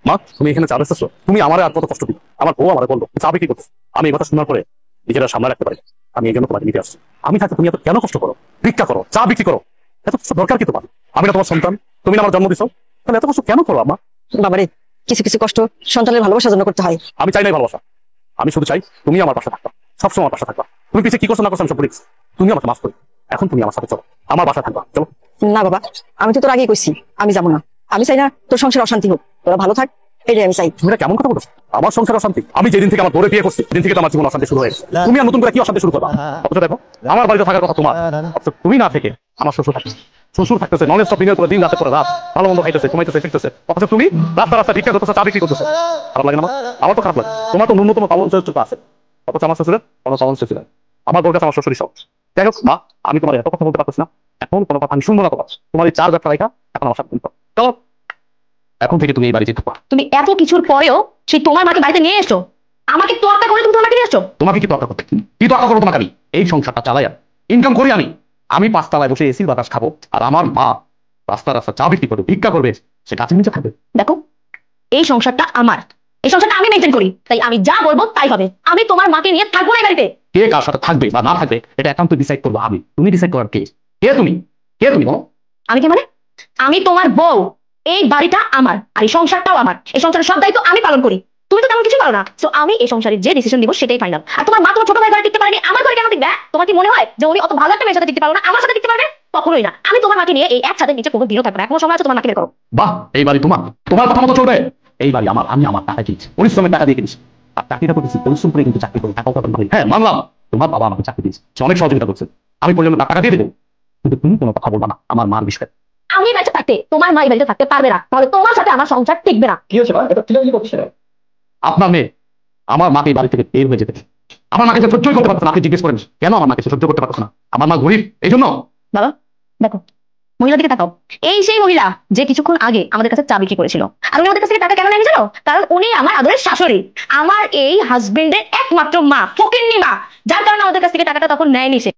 মা তুমি এখানে চা বেচতেছো, তুমি আমার আর কত কষ্ট দিই। আমার বউ আমার বললো চা বিক্রি করছো, আমি এই কথা শোনার পরে নিজেরা সামনে রাখতে পারি। আমি এই জন্য তোমাকে নিতে আসছি। আমি থাকতে তুমি এত কেন কষ্ট করো, ভিক্ষা করো, চা বিক্রি করো, এত কিছু দরকার কি তোমার? আমি না তোমার সন্তান, তুমি না আমার জন্ম দিছো, তাহলে এত কষ্ট কেন করো আমা? বাবারে, কিছু কিছু কষ্ট সন্তানের ভালোবাসার জন্য করতে হয়। আমি চাই নাই ভালোবাসা, আমি শুধু চাই তুমি আমার পাশে থাকবা, সবসময় আমার পাশে থাকবা। তুমি পিছিয়ে কি করছো না করছো আমি সব বলিস, তুমি আমাকে মাফ করি। এখন তুমি আমার সাথে চলো, আমার বাসায় থাকবা, চলো। না বাবা, আমি তো তোর আগেই কইছি আমি যাবো না। আমি চাই না তোর সংসার অশান্তি হোক, তোরা ভালো থাক, এটাই আমি চাই। তুমি এটা কেমন কথা বলছো? আমার সংসার অশান্তি? আমি যেদিন থেকে আমার বউরে বিয়ে করছি সেদিন থেকে তো আমার জীবন অশান্তি শুরু হয়েছে। তুমি আর নতুন করে কি অশান্তি শুরু করবা? অথচ দেখো আমার বাড়িতে থাকার কথা তোমার, অথচ তুমি না থেকে আমার শ্বশুর থাকছে। শ্বশুর থাকতেছে নন স্টপ দিনের পরে দিন, রাতে পরে রাত, ভালো মন্দ খাইতেছে, ঘুমাইতেছে, ফিরতেছে, অথচ তুমি রাস্তা রাস্তা ভিক্ষা করতেছো, চা বিক্রি করতেছো। খারাপ লাগে না? আমার তো খারাপ লাগে। তোমার তো ন্যূনতম পালন চরিত্র আছে, অথচ আমার শ্বশুরের কোনো পালন চরিত্র নেই। আমার বউর কাছে আমার শ্বশুরই সব। যাই হোক মা, আমি তোমার এত কথা বলতে পারতেছি না, এখন কোনো কথা আমি শুনবো না তোমার। তোমার এই চার ব্যবসা রেখা এখন আমার সাথে চলো, এখন থেকে তুমি এই বাড়িতে থাকবা। তুমি এত কিছুর পরেও সেই তোমার মাকে বাড়িতে নিয়ে এসো, আমাকে তোয়াক্কা করে তুমি তোমার মাকে নিয়ে এসো। তোমাকে কি তর্ক করতে, কি তর্ক করবো তোমাকে? আমি এই সংসারটা চালাই, ইনকাম করি আমি। আমি পাঁচতলায় বসে এসির বাতাস খাবো, আর আমার মা রাস্তা রাস্তা চা বিক্রি করবে, ভিক্ষা করবে, সে গাছের নিচে থাকবে। দেখো, এই সংসারটা আমার, এই সংসারটা আমি মেনটেন করি, তাই আমি যা বলবো তাই হবে। আমি তোমার মাকে নিয়ে থাকবো না এই বাড়িতে। কে কার সাথে থাকবে বা না থাকবে এটা একান্ত ডিসাইড করবো আমি। তুমি ডিসাইড করার কে? কে তুমি? কে তুমি বলো? আমি কে মানে? আমি তোমার বউ, এই বাড়িটা আমার, আর এই সংসারটাও আমার। এই সংসারের সব দায়িত্ব আমি পালন করি, তুমি তো তেমন কিছু পারো না। তো আমি এই সংসারে যে ডিসিশন দিব সেটাই ফাইনাল। আর তোমার মা তোমার ছোট ভাই ঘরে টিকতে পারেনি, আমার ঘরে কেন টিকবে? তোমার কি মনে হয় যে উনি অত ভালো একটা মেয়ের সাথে টিকতে পারো না, আমার সাথে টিকতে পারবে? কখনোই না। আমি তোমার মাকে নিয়ে এই এক ছাদের নিচে কোনো দিনও থাকবো না। এখনো সময় আছে, তোমার মাকে বের করো। বাহ, এই বাড়ি তোমার, তোমার কথা মতো চলবে। এই বাড়ি আমার, আমি আমার টাকা দিয়েছি, পরিশ্রমের টাকা দিয়ে কিনেছি। আর চাকরিটা করেছি পরিশ্রম করে, কিন্তু চাকরি করে টাকাও পাবেন ভাই। হ্যাঁ মানলাম, তোমার বাবা আমাকে চাকরি দিয়েছে, সে অনেক সহযোগিতা করছে, আমি পর্যন্ত টাকা দিয়ে দেবো, কিন্তু তুমি কোনো কথা বলবা না আমার মার বিষয়ে। আমি বাড়িতে থাকতে তোমার মা এই বাড়িতে থাকতে পারবে না, তাহলে তোমার সাথে আমার সংসার টিকবে না। কি হচ্ছে ভাই, এটা ঠিক করছে আপনার মেয়ে আমার মাকে এই বাড়ি থেকে বের হয়ে যেতে, আমার মাকে সহ্য করতে পারছে না। আপনি জিজ্ঞেস করেন কেন আমার মাকে সহ্য করতে পারছে না? আমার মা গরিব, এই জন্য। বাবা দেখো, মহিলার দিকে তাকাও। এই সেই মহিলা যে কিছুক্ষণ আগে আমাদের কাছে চা বিক্রি করেছিল। আর উনি আমাদের কাছ থেকে টাকা কেন নেয়নি জানো? কারণ উনি আমার আদরের শাশুড়ি, আমার এই হাজবেন্ডের একমাত্র মা, ফকিন্নি মা, যার কারণে আমাদের কাছ থেকে টাকাটা তখন নেয়নি সে।